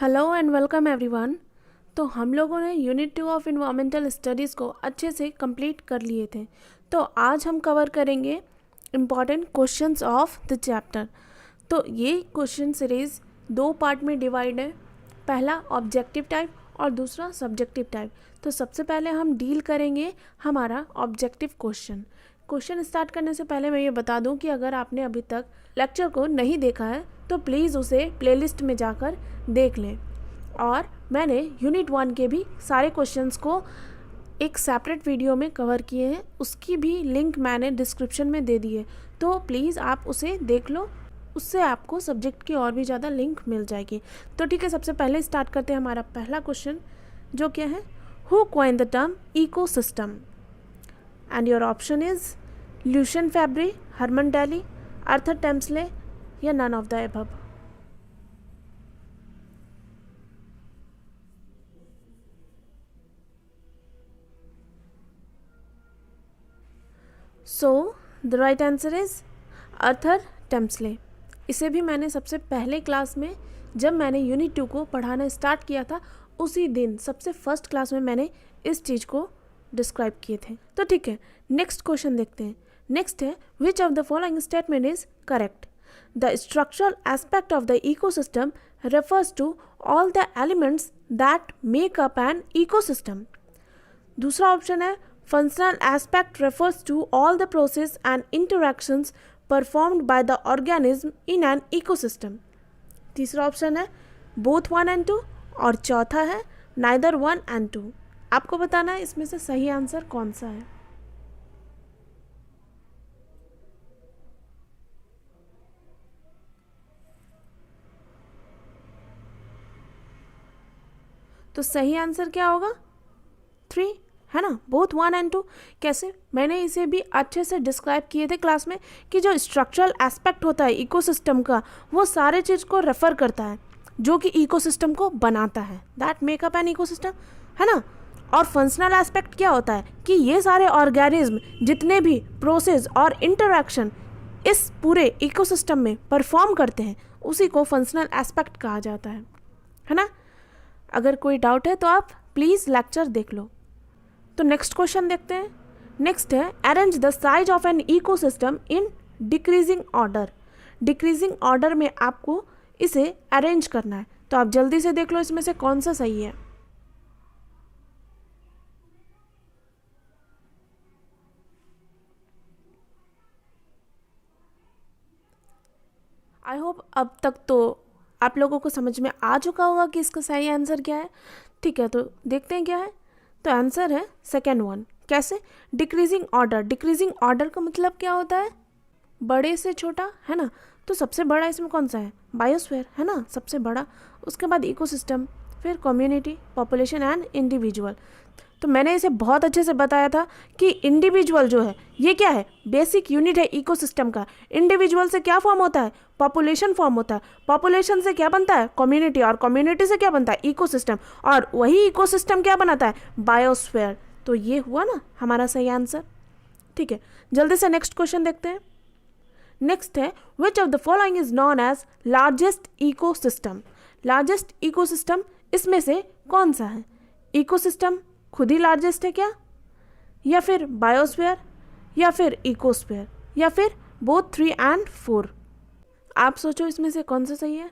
Hello and welcome everyone. तो हम लोगों ने यूनिट 2 ऑफ इन्वायरमेंटल स्टडीज़ को अच्छे से कंप्लीट कर लिए थे। तो आज हम कवर करेंगे important questions of the chapter. तो ये क्वेश्चन सीरीज़ दो पार्ट में डिवाइड है, पहला ऑब्जेक्टिव टाइप और दूसरा सब्जेक्टिव टाइप। तो सबसे पहले हम डील करेंगे हमारा ऑब्जेक्टिव क्वेश्चन स्टार्ट करने से पहले मैं ये बता दूं कि अगर आपने अभी तक लेक्चर को नहीं देखा है तो प्लीज़ उसे प्लेलिस्ट में जाकर देख लें। और मैंने यूनिट 1 के भी सारे क्वेश्चंस को एक सेपरेट वीडियो में कवर किए हैं, उसकी भी लिंक मैंने डिस्क्रिप्शन में दे दी है, तो प्लीज़ आप उसे देख लो, उससे आपको सब्जेक्ट की और भी ज़्यादा लिंक मिल जाएगी। तो ठीक है, सबसे पहले स्टार्ट करते हैं हमारा पहला क्वेश्चन, जो क्या है, who coin the term ecosystem? And your option is Lucien Fabry, Herman Daly, Arthur Tansley या none of the above. So the right answer is Arthur Tansley. इसे भी मैंने सबसे पहले क्लास में, जब मैंने यूनिट 2 को पढ़ाना स्टार्ट किया था, उसी दिन सबसे फर्स्ट क्लास में मैंने इस चीज़ को डिस्क्राइब किए थे। तो ठीक है, नेक्स्ट क्वेश्चन देखते हैं। नेक्स्ट है, which of the following statement is correct? The structural aspect of the ecosystem refers to all the elements that make up an ecosystem. दूसरा ऑप्शन है, functional aspect refers to all the process and interactions performed by the organism in an ecosystem। तीसरा option है both 1 and 2 और चौथा है neither 1 and 2। आपको बताना है इसमें से सही आंसर कौन सा है। तो सही आंसर क्या होगा? 3 है ना, बोथ 1 and 2। कैसे? मैंने इसे भी अच्छे से डिस्क्राइब किए थे क्लास में कि जो स्ट्रक्चरल एस्पेक्ट होता है इकोसिस्टम का, वो सारे चीज़ को रेफर करता है जो कि इकोसिस्टम को बनाता है, that make up an ecosystem, है ना। और फंक्शनल एस्पेक्ट क्या होता है कि ये सारे ऑर्गेनिज्म जितने भी प्रोसेस और इंटरैक्शन इस पूरे इकोसिस्टम में परफॉर्म करते हैं, उसी को फंक्शनल एस्पेक्ट कहा जाता है ना। अगर कोई डाउट है तो आप प्लीज़ लेक्चर देख लो। तो नेक्स्ट क्वेश्चन देखते हैं। नेक्स्ट है, arrange the size of an ecosystem in decreasing order. Decreasing order में आपको इसे अरेंज करना है, तो आप जल्दी से देख लो इसमें से कौन सा सही है। आई होप अब तक तो आप लोगों को समझ में आ चुका होगा कि इसका सही आंसर क्या है। ठीक है, तो देखते हैं क्या है। तो आंसर है सेकेंड वन। कैसे? Decreasing order. डिक्रीजिंग ऑर्डर का मतलब क्या होता है? बड़े से छोटा, है ना। तो सबसे बड़ा इसमें कौन सा है? बायोस्फीयर, है ना, सबसे बड़ा। उसके बाद इकोसिस्टम, फिर कम्युनिटी, पॉपुलेशन एंड इंडिविजुअल। तो मैंने इसे बहुत अच्छे से बताया था कि इंडिविजुअल जो है ये क्या है? बेसिक यूनिट है इकोसिस्टम का। इंडिविजुअल से क्या फॉर्म होता है? पॉपुलेशन फॉर्म होता है। पॉपुलेशन से क्या बनता है? कम्युनिटी। और कम्युनिटी से क्या बनता है? इकोसिस्टम। और वही इकोसिस्टम क्या बनाता है? बायोस्फीयर। तो ये हुआ ना हमारा सही आंसर। ठीक है, जल्दी से नेक्स्ट क्वेश्चन देखते हैं। नेक्स्ट है, which of the following is known largest ecosystem? Largest ecosystem इसमें से कौन सा है? इकोसिस्टम खुद ही लार्जेस्ट है क्या, या फिर बायोस्फीयर, या फिर इकोस्फीयर, या फिर बोथ 3 and 4? आप सोचो इसमें से कौन सा सही है।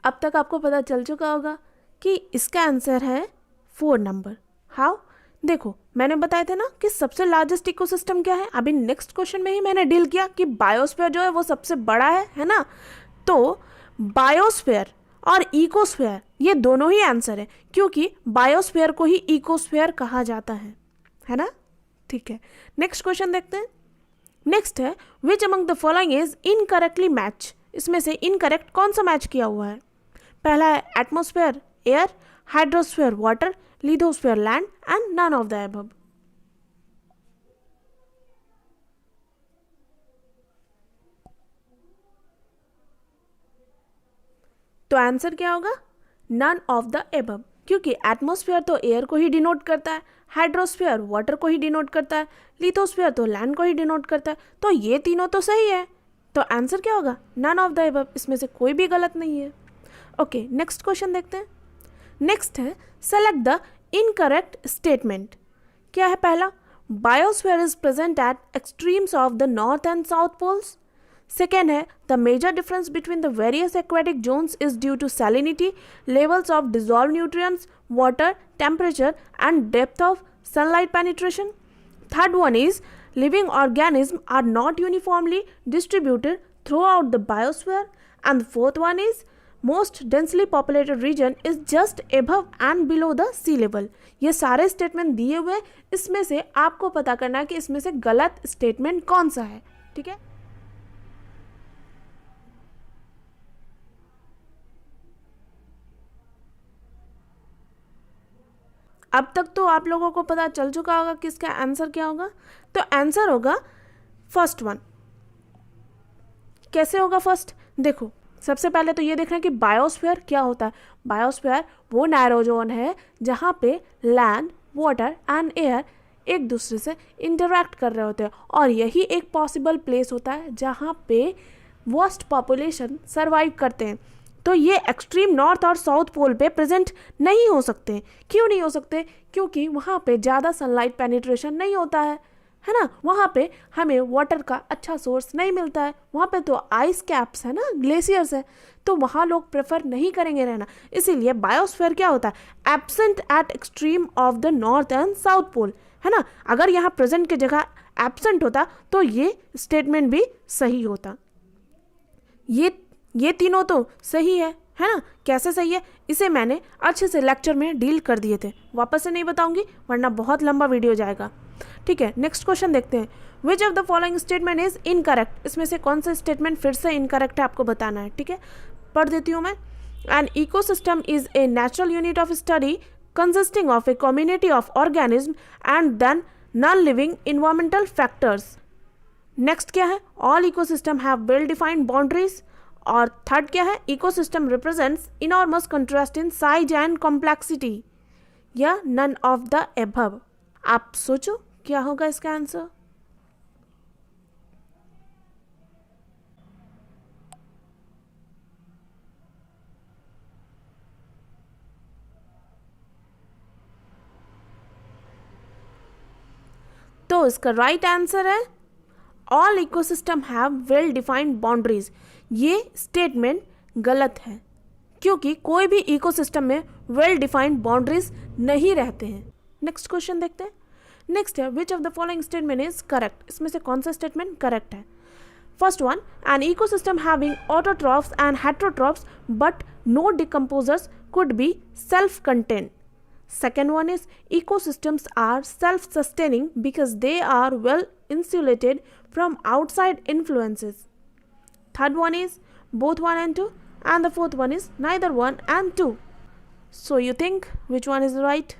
अब तक आपको पता चल चुका होगा कि इसका आंसर है 4 नंबर। हाउ? देखो, मैंने बताया था ना कि सबसे लार्जेस्ट इकोसिस्टम क्या है। अभी नेक्स्ट क्वेश्चन में ही मैंने डील किया कि बायोस्फीयर जो है वो सबसे बड़ा है ना। तो बायोस्फीयर और इकोस्फीयर ये दोनों ही आंसर है, क्योंकि बायोस्फीयर को ही इकोस्फीयर कहा जाता है ना। ठीक है, नेक्स्ट क्वेश्चन देखते हैं। नेक्स्ट है, which among the following is incorrectly match? इसमें से इनकरेक्ट कौन सा मैच किया हुआ है? पहला है atmosphere air, hydrosphere water, lithosphere land and none of the above. तो आंसर क्या होगा? None of the above. क्योंकि एटमॉस्फेयर तो एयर को ही डिनोट करता है, हाइड्रोस्फेयर वाटर को ही डिनोट करता है, लिथोस्फेयर तो लैंड को ही डिनोट करता है। तो ये तीनों तो सही है, तो आंसर क्या होगा? नन ऑफ द अबव, इसमें से कोई भी गलत नहीं है। ओके, नेक्स्ट क्वेश्चन देखते हैं। नेक्स्ट है सेलेक्ट द इनकरेक्ट स्टेटमेंट। क्या है पहला? Biosphere is present at extremes of the north and south poles. Second है the major difference between the various aquatic zones is due to salinity, levels of dissolved nutrients, water, temperature and depth of sunlight penetration. Third one is living organisms are not uniformly distributed throughout the biosphere, and the fourth one is most densely populated region is just above and below the sea level। ये सारे statement दिए हुए, इसमें से आपको पता करना है कि इसमें से गलत स्टेटमेंट कौन सा है। ठीक है, अब तक तो आप लोगों को पता चल चुका होगा कि इसका आंसर क्या होगा। तो आंसर होगा फर्स्ट वन। कैसे होगा फर्स्ट? देखो, सबसे पहले तो ये देखना है कि बायोस्फीयर क्या होता है। बायोस्फीयर वो नैरो जोन है जहाँ पे लैंड, वाटर एंड एयर एक दूसरे से इंटरैक्ट कर रहे होते हैं, और यही एक पॉसिबल प्लेस होता है जहाँ पे वास्ट पॉपुलेशन सर्वाइव करते हैं। तो ये एक्सट्रीम नॉर्थ और साउथ पोल पे प्रेजेंट नहीं हो सकते। क्यों नहीं हो सकते? क्योंकि वहाँ पे ज़्यादा सनलाइट पेनिट्रेशन नहीं होता है ना। वहाँ पे हमें वाटर का अच्छा सोर्स नहीं मिलता है। वहाँ पे तो आइस कैप्स है ना, ग्लेशियर्स है, तो वहाँ लोग प्रेफर नहीं करेंगे रहना। इसीलिए बायोस्फीयर क्या होता है? Absent at extreme of the north and south pole, है ना। अगर यहाँ प्रेजेंट की जगह एब्सेंट होता तो ये स्टेटमेंट भी सही होता। ये तीनों तो सही है ना। कैसे सही है, इसे मैंने अच्छे से लेक्चर में डील कर दिए थे, वापस से नहीं बताऊंगी वरना बहुत लंबा वीडियो जाएगा। ठीक है, नेक्स्ट क्वेश्चन देखते हैं। विच of the following statement is incorrect. इसमें से कौन सा स्टेटमेंट फिर से इनकरेक्ट है आपको बताना है। ठीक है, पढ़ देती हूँ मैं। An ecosystem is a natural unit of study consisting of a community of organism and then non living environmental factors. Next क्या है? All ecosystem have well defined boundaries. और थर्ड क्या है? Ecosystem represents enormous contrast in size and complexity, या none of the above. आप सोचो क्या होगा इसका आंसर। तो इसका राइट आंसर है all ecosystem have well defined boundaries. ये स्टेटमेंट गलत है, क्योंकि कोई भी इकोसिस्टम में वेल डिफाइंड बाउंड्रीज नहीं रहते हैं। नेक्स्ट क्वेश्चन देखते हैं। नेक्स्ट है which of the following statement is correct. इसमें से कौन सा स्टेटमेंट करेक्ट है? First one, an ecosystem having autotrophs and heterotrophs but no decomposers could be self contained. Second one is ecosystems are self-sustaining because they are well insulated from outside influences. Third one is both 1 and 2, and the fourth one is neither 1 and 2. So you think which one is right?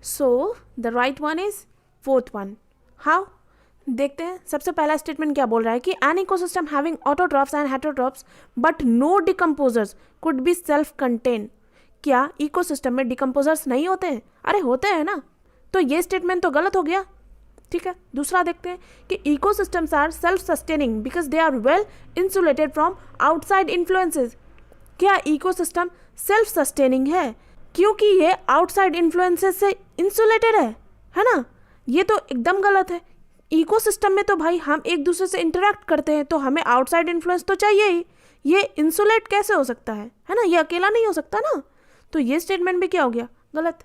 So the right one is fourth one. How? देखते हैं। सबसे पहला statement क्या बोल रहा है कि an ecosystem having autotrophs and heterotrophs but no decomposers could be self contain. क्या इकोसिस्टम में डिकम्पोजर्स नहीं होते हैं? अरे होते हैं ना। तो ये स्टेटमेंट तो गलत हो गया। ठीक है, दूसरा देखते हैं कि ecosystems are self sustaining because they are well insulated from outside influences. क्या इकोसिस्टम सेल्फ सस्टेनिंग है क्योंकि ये आउटसाइड इन्फ्लुएंसेस से इंसुलेटेड है ना? ये तो एकदम गलत है। इकोसिस्टम में तो भाई हम एक दूसरे से इंटरेक्ट करते हैं, तो हमें आउटसाइड इन्फ्लुएंस तो चाहिए ही। ये इंसुलेट कैसे हो सकता है ना? ये अकेला नहीं हो सकता ना। तो ये स्टेटमेंट भी क्या हो गया? गलत।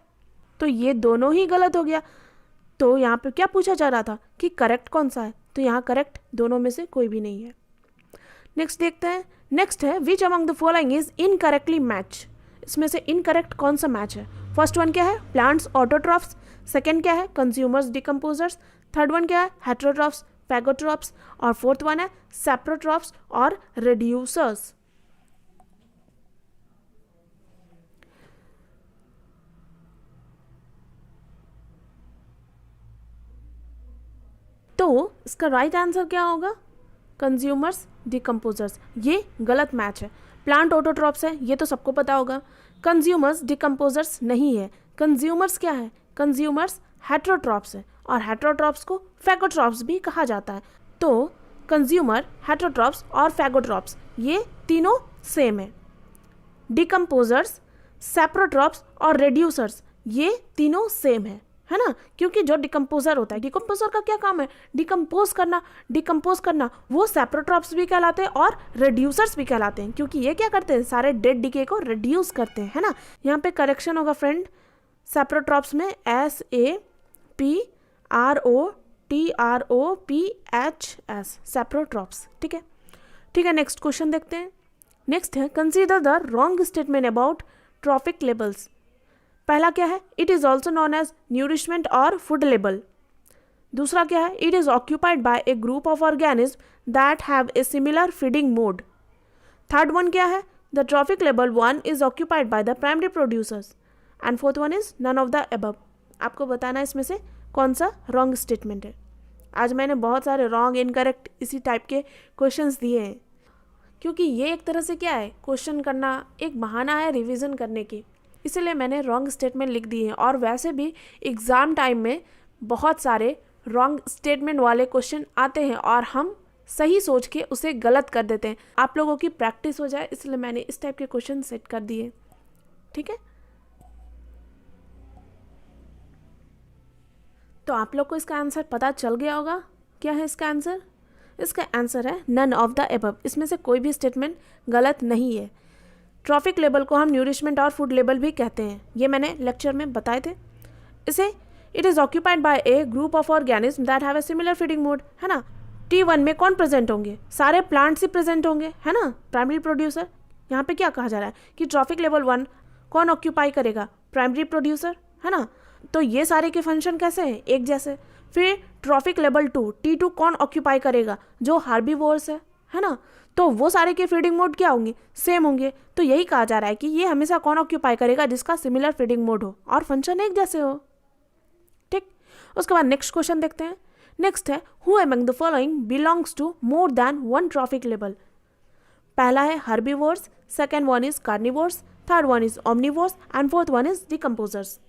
तो ये दोनों ही गलत हो गया। तो यहाँ पे क्या पूछा जा रहा था कि करेक्ट कौन सा है? तो यहाँ करेक्ट दोनों में से कोई भी नहीं है। नेक्स्ट देखते हैं। नेक्स्ट है which among the following is incorrectly match. इसमें से इनकरेक्ट कौन सा मैच है? फर्स्ट वन क्या है? Plants autotrophs. सेकंड क्या है? Consumers decomposers. थर्ड वन क्या है? हेट्रोट्रॉफ्स। फैगोट्रॉप्स, और फोर्थ वन है सेप्रोट्रॉप्स और रेड्यूसर्स। तो इसका राइट आंसर क्या होगा? Consumers, decomposers. ये गलत मैच है। प्लांट ऑटोट्रॉप्स है, ये तो सबको पता होगा। कंज्यूमर्स डिकम्पोजर्स नहीं है। कंज्यूमर्स क्या है? कंज्यूमर्स हेट्रोट्रॉप्स है, और हेट्रोट्रॉप्स को फैगोट्रॉप्स भी कहा जाता है। तो कंज्यूमर, हेट्रोट्रॉप्स और फैगोट्रॉप्स ये तीनों सेम है। डिकम्पोजर्स, सेप्रोट्रॉप्स और रेड्यूसर्स ये तीनों सेम है ना? क्योंकि जो डिकम्पोजर होता है, डिकम्पोजर का क्या काम है? डिकम्पोज करना। वो सेप्रोट्रॉप्स भी कहलाते हैं और रेड्यूसर्स भी कहलाते हैं, क्योंकि ये क्या करते हैं? सारे डेड डीके को रिड्यूस करते हैं, है ना? यहाँ पे करेक्शन होगा फ्रेंड, सेप्रोट्रॉप्स में SAPROTROPHS, सेप्रोट्रॉप्स। ठीक है, नेक्स्ट क्वेश्चन देखते हैं। नेक्स्ट है consider the wrong statement about trophic levels. पहला क्या है? It is also known as nourishment और फूड लेबल। दूसरा क्या है? It is occupied by a group of organism that have a similar feeding mode. Third one क्या है? द ट्रॉफिक लेबल 1 is occupied by the primary producers, and fourth one is none of the above. आपको बताना है इसमें से कौन सा रॉन्ग स्टेटमेंट है। आज मैंने बहुत सारे रॉन्ग, इनकरेक्ट इसी टाइप के क्वेश्चंस दिए हैं, क्योंकि ये एक तरह से क्या है? क्वेश्चन करना एक बहाना है रिवीजन करने की, इसलिए मैंने रॉन्ग स्टेटमेंट लिख दिए हैं। और वैसे भी एग्ज़ाम टाइम में बहुत सारे रॉन्ग स्टेटमेंट वाले क्वेश्चन आते हैं और हम सही सोच के उसे गलत कर देते हैं। आप लोगों की प्रैक्टिस हो जाए इसलिए मैंने इस टाइप के क्वेश्चन सेट कर दिए। ठीक है, तो आप लोग को इसका आंसर पता चल गया होगा। क्या है इसका आंसर? इसका आंसर है नन ऑफ द अबव। इसमें से कोई भी स्टेटमेंट गलत नहीं है। ट्रॉफिक लेबल को हम न्यूरिशमेंट और फूड लेबल भी कहते हैं, ये मैंने लेक्चर में बताए थे। इसे it is occupied by a group of organism that have a similar feeding mode, है ना? T1 में कौन प्रेजेंट होंगे? सारे प्लांट्स ही प्रेजेंट होंगे, है ना? Primary producer. यहाँ पे क्या कहा जा रहा है कि ट्रॉफिक लेवल 1 कौन ऑक्यूपाई करेगा? प्राइमरी प्रोड्यूसर, है ना? तो ये सारे के फंक्शन कैसे हैं? एक जैसे। फिर ट्रॉफिक लेवल 2 T2 कौन ऑक्यूपाई करेगा? जो हार्बीवोर्स है ना? तो वो सारे के फीडिंग मोड क्या होंगे? सेम होंगे। तो यही कहा जा रहा है कि ये हमेशा कौन ऑक्यूपाई करेगा? जिसका सिमिलर फीडिंग मोड हो और फंक्शन एक जैसे हो। ठीक, उसके बाद नेक्स्ट क्वेश्चन देखते हैं। नेक्स्ट है who among the following belongs to more than one trophic लेबल। पहला है herbivores, second one is carnivores, third one is omnivores and fourth one is decomposers.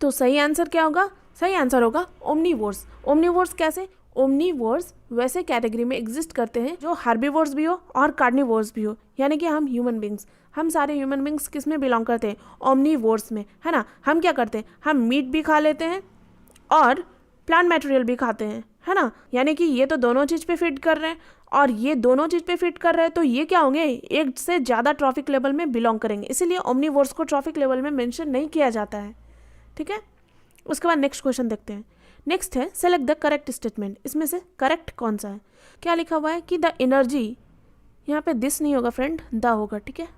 तो सही आंसर क्या होगा? सही आंसर होगा ओमनिवोर्स। ओमनिवोर्स कैसे? ओमनिवोर्स वैसे कैटेगरी में एग्जिस्ट करते हैं जो हार्बीवोर्स भी हो और कार्निवोर्स भी हो, यानी कि हम ह्यूमन बींग्स, हम सारे ह्यूमन बींग्स किस में बिलोंग करते हैं? ओमनिवोर्स में, है ना? हम क्या करते हैं? हम मीट भी खा लेते हैं और प्लांट मटेरियल भी खाते हैं, है ना? यानी कि ये तो दोनों चीज़ पे फिट कर रहे हैं और ये दोनों चीज़ पे फिट कर रहे हैं, तो ये क्या होंगे? एक से ज़्यादा ट्रॉफिक लेवल में बिलोंग करेंगे, इसीलिए ओमनिवोर्स को ट्रॉफिक लेवल में मेंशन नहीं किया जाता है। ठीक है, उसके बाद नेक्स्ट क्वेश्चन देखते हैं। नेक्स्ट है सेलेक्ट द करेक्ट स्टेटमेंट। इसमें से करेक्ट कौन सा है? क्या लिखा हुआ है कि द एनर्जी, यहाँ पे दिस नहीं होगा फ्रेंड, द होगा। ठीक है,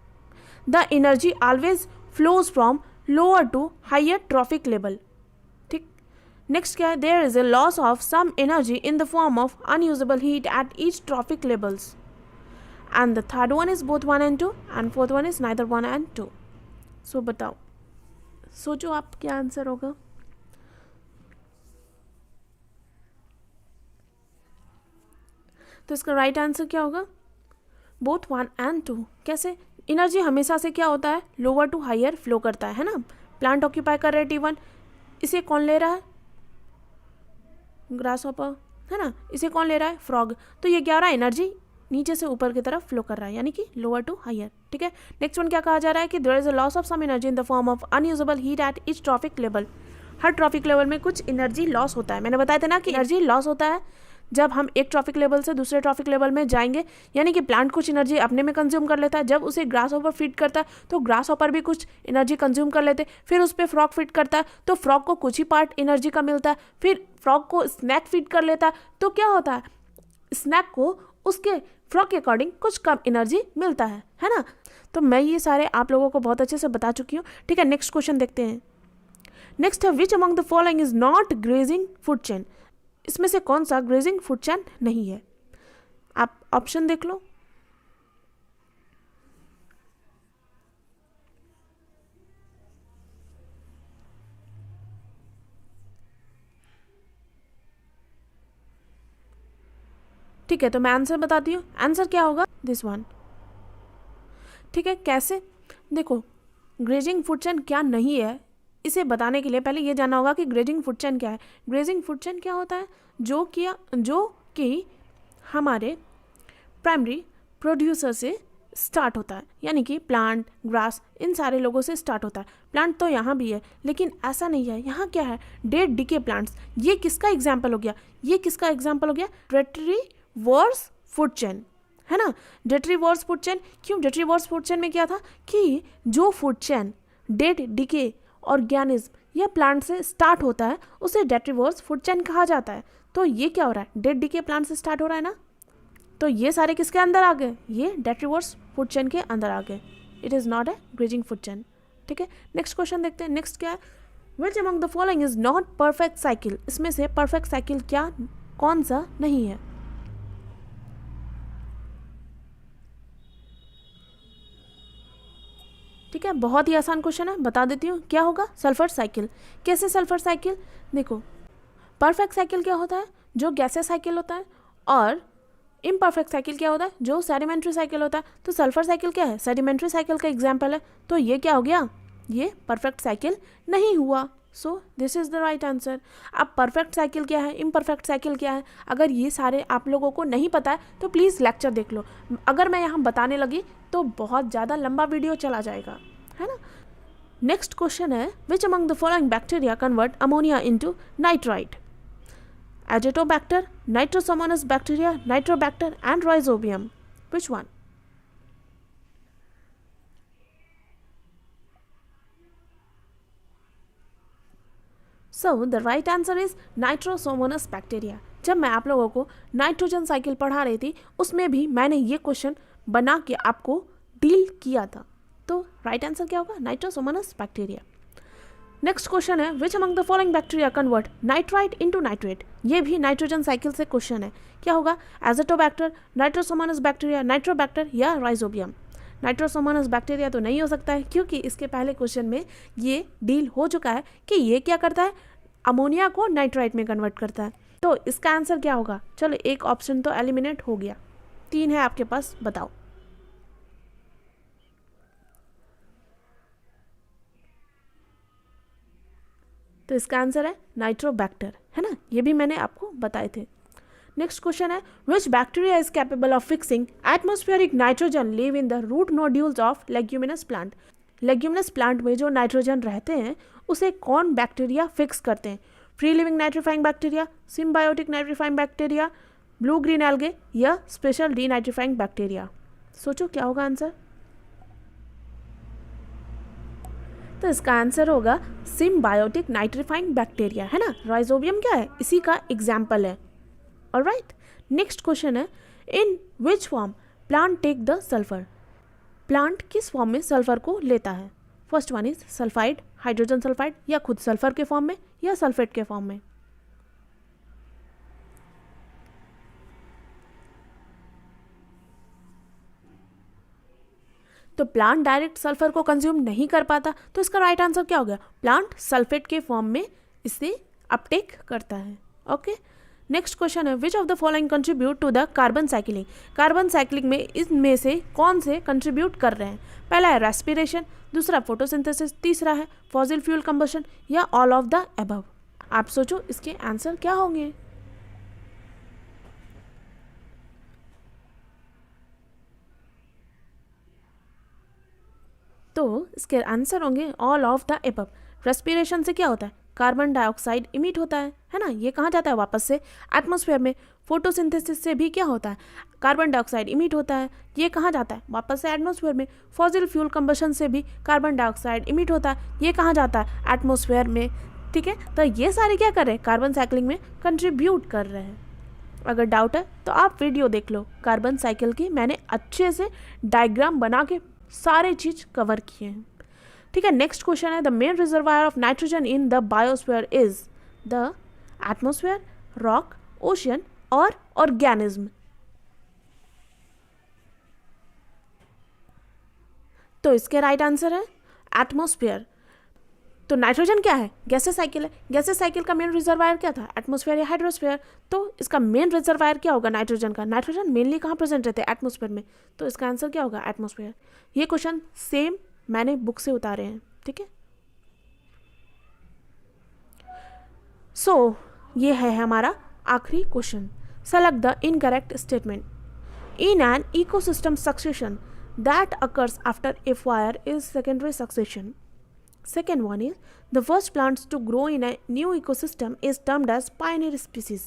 the energy always flows from lower to higher trophic level. ठीक, नेक्स्ट क्या है? There is a loss of some energy in the form of unusable heat at each trophic levels, and the third one is both 1 and 2 and fourth one is neither 1 and 2। सो बताओ, सोचो आप क्या answer होगा। तो इसका right answer क्या होगा? Both 1 and 2। कैसे? एनर्जी हमेशा से क्या होता है? लोअर टू हायर फ्लो करता है ना? प्लांट ऑक्यूपाई कर रहे हैं T1, इसे कौन ले रहा है? ग्रास हॉपर, है ना? इसे कौन ले रहा है? फ्रॉग। तो ये क्या हो रहा है? एनर्जी नीचे से ऊपर की तरफ फ्लो कर रहा है, यानी कि लोअर टू हायर। ठीक है, नेक्स्ट वन क्या कहा जा रहा है कि there is a loss of some energy in the form of unusable heat at each trophic level. हर ट्रॉफिक लेवल में कुछ एनर्जी लॉस होता है। मैंने बताया था ना कि एनर्जी लॉस होता है जब हम एक ट्रॉफिक लेवल से दूसरे ट्रॉफिक लेवल में जाएंगे, यानी कि प्लांट कुछ एनर्जी अपने में कंज्यूम कर लेता है। जब उसे ग्रास हॉपर फीड करता है तो ग्रास हॉपर भी कुछ एनर्जी कंज्यूम कर लेते हैं। फिर उस पर फ्रॉग फीड करता है तो फ्रॉग को कुछ ही पार्ट एनर्जी का मिलता है। फिर फ्रॉग को स्नैक फीड कर लेता है तो क्या होता है? स्नैक को उसके फ्लो के अकॉर्डिंग कुछ कम एनर्जी मिलता है ना। तो मैं ये सारे आप लोगों को बहुत अच्छे से बता चुकी हूँ। ठीक है, नेक्स्ट क्वेश्चन देखते हैं। नेक्स्ट है which among the following is not grazing food chain. इसमें से कौन सा ग्रेजिंग फूड चेन नहीं है? आप ऑप्शन देख लो। ठीक है, तो मैं आंसर बताती हूँ। आंसर क्या होगा? This one. ठीक है, कैसे? देखो, ग्रेजिंग फूड चेन क्या नहीं है इसे बताने के लिए पहले ये जानना होगा कि ग्रेजिंग फूड चेन क्या है। ग्रेजिंग फूड चेन क्या होता है? जो कि हमारे प्राइमरी प्रोड्यूसर से स्टार्ट होता है, यानी कि प्लांट, ग्रास, इन सारे लोगों से स्टार्ट होता है। प्लांट तो यहाँ भी है, लेकिन ऐसा नहीं है। यहाँ क्या है? Dead decay plants. ये किसका एग्जाम्पल हो गया? ये किसका एग्जाम्पल हो गया? डेट्रीवोर्स फूड चेन, है ना। डेट्रीवोर्स फूड चेन। क्यों? डेट्रीवोर्स फूड चेन में क्या था कि जो food chain dead decay organism या प्लांट से स्टार्ट होता है उसे डेट्रीवोर्स फूड चेन कहा जाता है। तो ये क्या हो रहा है? डेड डिके प्लांट से स्टार्ट हो रहा है ना। तो ये सारे किसके अंदर आ गए? ये डेट्रीवोर्स फूड चेन के अंदर आ गए। It is not a grazing food chain. ठीक है, नेक्स्ट क्वेश्चन देखते हैं। नेक्स्ट क्या है? Which among the following is not perfect cycle. इसमें से परफेक्ट साइकिल क्या, कौन सा नहीं है? ठीक है, बहुत ही आसान क्वेश्चन है, बता देती हूँ। क्या होगा? Sulphur cycle. कैसे सल्फर साइकिल? देखो, परफेक्ट साइकिल क्या होता है? जो गैसेस साइकिल होता है। और इम्परफेक्ट साइकिल क्या होता है? जो सेडिमेंट्री साइकिल होता है। तो सल्फर साइकिल क्या है? सेडिमेंट्री साइकिल का एग्जाम्पल है। तो ये क्या हो गया? ये परफेक्ट साइकिल नहीं हुआ। So this is the right answer. अब परफेक्ट साइकिल क्या है, इम्परफेक्ट साइकिल क्या है, अगर ये सारे आप लोगों को नहीं पता है तो प्लीज़ लेक्चर देख लो। अगर मैं यहाँ बताने लगी तो बहुत ज़्यादा लंबा वीडियो चला जाएगा, है ना। नेक्स्ट क्वेश्चन है which among the following bacteria convert ammonia into nitrite. Azotobacter, Nitrosomonas bacteria, Nitrobacter and Rhizobium. Which one? So the right answer is Nitrosomonas bacteria. जब मैं आप लोगों को नाइट्रोजन साइकिल पढ़ा रही थी उसमें भी मैंने ये क्वेश्चन बना के आपको डील किया था। तो राइट आंसर क्या होगा? Nitrosomonas bacteria. नेक्स्ट क्वेश्चन है which among the following bacteria convert nitrite into nitrate. ये भी नाइट्रोजन साइकिल से क्वेश्चन है। क्या होगा? एजोटोबैक्टर, नाइट्रोसोमोनस बैक्टीरिया, नाइट्रोबैक्टर या राइजोबियम। नाइट्रोसोमोनस बैक्टीरिया तो नहीं हो सकता है क्योंकि इसके पहले क्वेश्चन में ये डील हो चुका है कि ये क्या करता है? अमोनिया को नाइट्राइट में कन्वर्ट करता है। तो इसका आंसर क्या होगा? चलो, एक ऑप्शन तो एलिमिनेट हो गया, 3 है आपके पास, बताओ। तो इसका आंसर है नाइट्रोबैक्टर, है ना। ये भी मैंने आपको बताए थे। नेक्स्ट क्वेश्चन है which bacteria is capable of fixing atmospheric nitrogen live in the root nodules of leguminous plant. Leguminous plant में जो नाइट्रोजन रहते हैं उसे कौन बैक्टीरिया फिक्स करते हैं? Free living nitrifying bacteria, symbiotic nitrifying bacteria, blue green algae या special D nitrifying bacteria. सोचो क्या होगा आंसर। तो इसका आंसर होगा सिम्बायोटिक नाइट्रीफाइंग बैक्टीरिया, है ना। राइजोबियम क्या है? इसी का एग्जाम्पल है। ऑलराइट, नेक्स्ट क्वेश्चन है in which form plant take the sulphur. Plant किस फॉर्म में सल्फर को लेता है? First one is sulphide, hydrogen sulphide, या खुद सल्फर के फॉर्म में या सल्फेट के फॉर्म में। तो प्लांट डायरेक्ट सल्फर को कंज्यूम नहीं कर पाता, तो इसका राइट आंसर क्या हो गया? प्लांट सल्फेट के फॉर्म में इसे अपटेक करता है। ओके, नेक्स्ट क्वेश्चन है which of the following contribute to the carbon cycling. Carbon cycling में इनमें से कौन से कंट्रीब्यूट कर रहे हैं? पहला है रेस्पिरेशन, दूसरा फोटोसिंथेसिस, तीसरा है फॉसिल फ्यूल कंबशन या ऑल ऑफ द अबव। आप सोचो इसके आंसर क्या होंगे। तो इसके आंसर होंगे all of the above. Respiration से क्या होता है? कार्बन डाइऑक्साइड इमिट होता है ना, ये कहाँ जाता है? वापस से एटमॉस्फेयर में। फोटोसिंथेसिस से भी क्या होता है? कार्बन डाइऑक्साइड इमिट होता है, ये कहाँ जाता है? वापस से एटमॉस्फेयर में। फॉसिल फ्यूल कंबशन से भी कार्बन डाइऑक्साइड इमिट होता है, ये कहाँ जाता है? एटमॉस्फेयर में। ठीक है, तो ये सारे क्या कर रहे हैं? कार्बन साइकिलिंग में कंट्रीब्यूट कर रहे हैं। अगर डाउट है तो आप वीडियो देख लो कार्बन साइकिल की, मैंने अच्छे से डायग्राम बना के सारे चीज़ कवर किए हैं। ठीक है, नेक्स्ट क्वेश्चन है the main reservoir of nitrogen in the biosphere is the atmosphere, rock, ocean और ऑर्गेनिज्म। तो इसके राइट आंसर है एटमोस्फेयर। तो नाइट्रोजन क्या है? गैसेस साइकिल है। गैसेस साइकिल का मेन रिजर्वायर क्या था? एटमोस्फेयर या हाइड्रोस्फेयर। तो इसका मेन रिजर्वायर क्या होगा नाइट्रोजन का? नाइट्रोजन मेनली कहाँ प्रेजेंट रहते हैं? एटमोस्फेयर में। तो इसका आंसर क्या होगा? एटमोस्फेयर। ये क्वेश्चन सेम मैंने बुक से उतारे हैं। ठीक है, सो ये है हमारा आखिरी question. Select the incorrect statement. In an ecosystem succession that occurs after a fire is secondary succession. Second one is the first plants to grow in a new ecosystem is termed as pioneer species.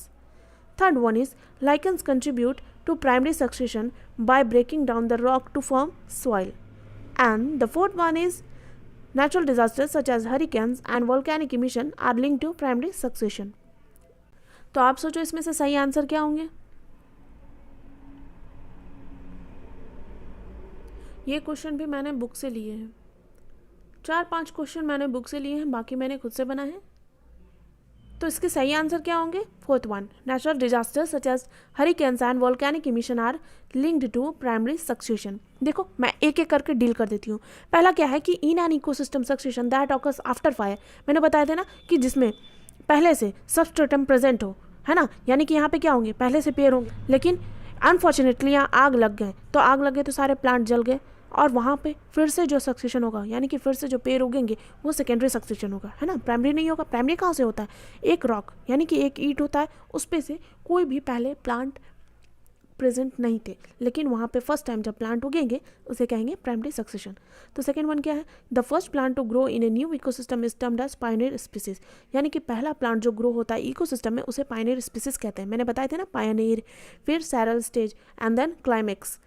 Third one is lichens contribute to primary succession by breaking down the rock to form soil. And the fourth one is natural disasters such as hurricanes and volcanic emission are linked to primary succession. तो आप सोचो इसमें से सही answer क्या होंगे? ये question भी मैंने बुक से लिए हैं, 4-5 क्वेश्चन मैंने बुक से लिए हैं, बाकी मैंने खुद से बनाए हैं। तो इसके सही आंसर क्या होंगे? Fourth one, natural disasters such as hurricanes and volcanic emission are linked to primary succession. देखो मैं एक एक करके डील कर देती हूँ। पहला क्या है कि in an ecosystem succession that occurs after fire. मैंने बताया था ना कि जिसमें पहले से सबस्ट्रेटम प्रेजेंट हो, है ना, यानी कि यहाँ पे क्या होंगे? पहले से पेड़ होंगे, लेकिन अनफॉर्चुनेटली यहाँ आग लग गए। तो आग लग गए तो सारे प्लांट जल गए और वहाँ पे फिर से जो सक्सेशन होगा, यानी कि फिर से जो पेड़ उगेंगे वो सेकेंडरी सक्सेशन होगा, है ना, प्राइमरी नहीं होगा। प्राइमरी कहाँ से होता है? एक रॉक यानी कि एक ईंट होता है, उस पे से कोई भी पहले प्लांट प्रेजेंट नहीं थे, लेकिन वहाँ पे फर्स्ट टाइम जब प्लांट उगेंगे उसे कहेंगे प्राइमरी सक्सेशन। तो सेकेंड वन क्या है? The first plant to grow in a new ecosystem is termed as pioneer species. यानी कि पहला प्लांट जो ग्रो होता है इकोसिस्टम में उसे पायनियर स्पीसीज कहते हैं। मैंने बताए थे ना, पायनियर, फिर cereal stage and then climax,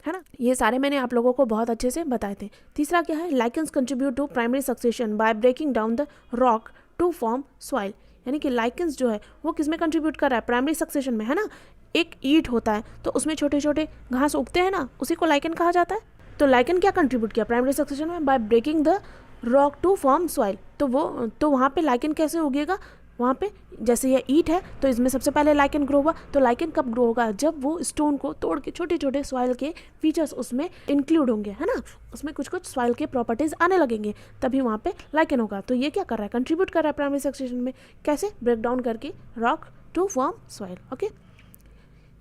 है ना। ये सारे मैंने आप लोगों को बहुत अच्छे से बताए थे। तीसरा क्या है? Lichens contribute to primary succession by breaking down the rock to form soil. यानी कि लाइकेंस जो है वो किस में कंट्रीब्यूट कर रहा है? प्राइमरी सक्सेशन में, है ना। एक ईंट होता है तो उसमें छोटे छोटे घास उगते हैं ना, उसी को लाइकेन कहा जाता है। तो लाइकेन क्या कंट्रीब्यूट किया प्राइमरी सक्सेशन में? By breaking the rock to form soil. तो वहाँ पे लाइकेन कैसे उगेगा? वहाँ पे जैसे ये ईंट है तो इसमें सबसे पहले लाइकेन ग्रो हुआ। तो लाइकेन कब ग्रो होगा? जब वो स्टोन को तोड़ के छोटे छोटे सॉइल के फीचर्स उसमें इंक्लूड होंगे, है ना, उसमें कुछ कुछ सॉइल के प्रॉपर्टीज आने लगेंगे, तभी वहाँ पे लाइकेन होगा। तो ये क्या कर रहा है? कंट्रीब्यूट कर रहा है प्राइमरी सक्सेशन में। कैसे? ब्रेक डाउन करके rock to form soil. Okay,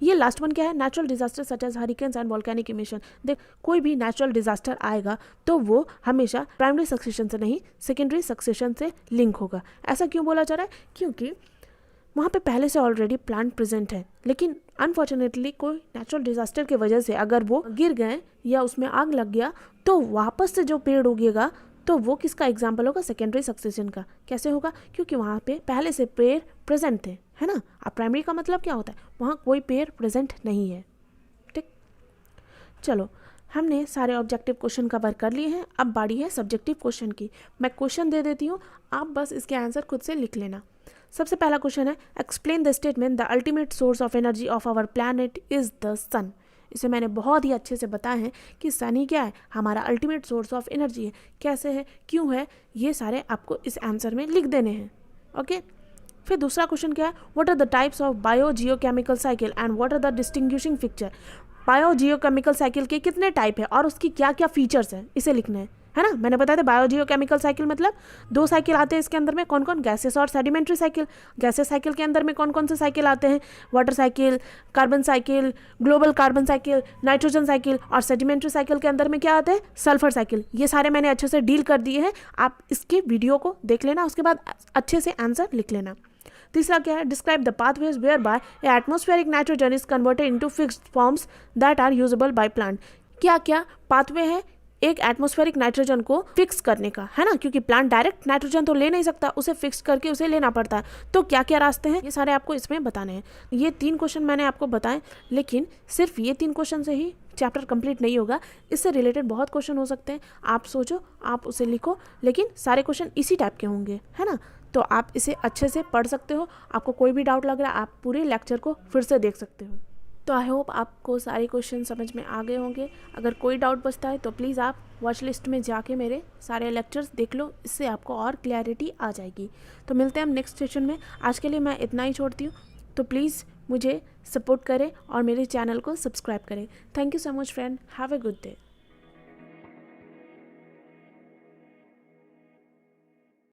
ये लास्ट वन क्या है? Natural disaster such as hurricanes and volcanic emission. देख, कोई भी नेचुरल डिजास्टर आएगा तो वो हमेशा प्राइमरी सक्सेशन से नहीं सेकेंडरी सक्सेशन से लिंक होगा। ऐसा क्यों बोला जा रहा है? क्योंकि वहाँ पे पहले से ऑलरेडी प्लांट प्रेजेंट है, लेकिन अनफॉर्चुनेटली कोई नेचुरल डिजास्टर की वजह से अगर वो गिर गए या उसमें आग लग गया तो वापस से जो पेड़ उगेगा तो वो किसका एग्जाम्पल होगा? सेकेंडरी सक्सेशन का। कैसे होगा? क्योंकि वहाँ पे पहले से पेड़ प्रेजेंट थे, है ना। अब प्राइमरी का मतलब क्या होता है? वहाँ कोई पेड़ प्रेजेंट नहीं है। ठीक, चलो हमने सारे ऑब्जेक्टिव क्वेश्चन कवर कर लिए हैं। अब बारी है सब्जेक्टिव क्वेश्चन की। मैं क्वेश्चन दे देती हूँ, आप बस इसके आंसर खुद से लिख लेना। सबसे पहला क्वेश्चन है explain the statement the ultimate source of energy of our planet is the sun. इसे मैंने बहुत ही अच्छे से बताया है कि सन ही क्या है? हमारा अल्टीमेट सोर्स ऑफ एनर्जी है। कैसे है, क्यों है, ये सारे आपको इस आंसर में लिख देने हैं। ओके, फिर दूसरा क्वेश्चन क्या है? What are the types of bio geochemical cycle and what are the distinguishing feature. Bio geochemical cycle के कितने टाइप है और उसकी क्या क्या फीचर्स हैं, इसे लिखना है ना। मैंने बताया था बायो जियोकेमिकल साइकिल मतलब 2 साइकिल आते हैं इसके अंदर में। कौन कौन? गैसेस और सेडिमेंट्री साइकिल। गैसेस साइकिल के अंदर में कौन कौन से साइकिल आते हैं? Water cycle, carbon cycle, global carbon cycle, nitrogen cycle. और सेडिमेंट्री साइकिल के अंदर में क्या आते हैं? Sulphur cycle. ये सारे मैंने अच्छे से डील कर दिए हैं, आप इसके वीडियो को देख लेना, उसके बाद अच्छे से आंसर लिख लेना। तीसरा क्या है? Describe the pathways where by atmospheric nitrogen is converted into fixed forms that are usable by plant. क्या क्या पाथवे है एक एटमॉस्फेरिक नाइट्रोजन को फिक्स करने का, है ना, क्योंकि प्लांट डायरेक्ट नाइट्रोजन तो ले नहीं सकता, उसे फिक्स करके उसे लेना पड़ता है। तो क्या क्या रास्ते हैं, ये सारे आपको इसमें बताने हैं। ये 3 क्वेश्चन मैंने आपको बताए, लेकिन सिर्फ ये 3 क्वेश्चन से ही चैप्टर कंप्लीट नहीं होगा, इससे रिलेटेड बहुत क्वेश्चन हो सकते हैं। आप सोचो, आप उसे लिखो, लेकिन सारे क्वेश्चन इसी टाइप के होंगे, है ना। तो आप इसे अच्छे से पढ़ सकते हो। आपको कोई भी डाउट लग रहा है, आप पूरे लेक्चर को फिर से देख सकते हो। तो आई होप आपको सारे क्वेश्चन समझ में आ गए होंगे। अगर कोई डाउट बचता है तो प्लीज़ आप वॉच लिस्ट में जाके मेरे सारे लेक्चर्स देख लो, इससे आपको और क्लैरिटी आ जाएगी। तो मिलते हैं हम नेक्स्ट सेशन में। आज के लिए मैं इतना ही छोड़ती हूँ। तो प्लीज़ मुझे सपोर्ट करें और मेरे चैनल को सब्सक्राइब करें। Thank you so much friend, have a good day.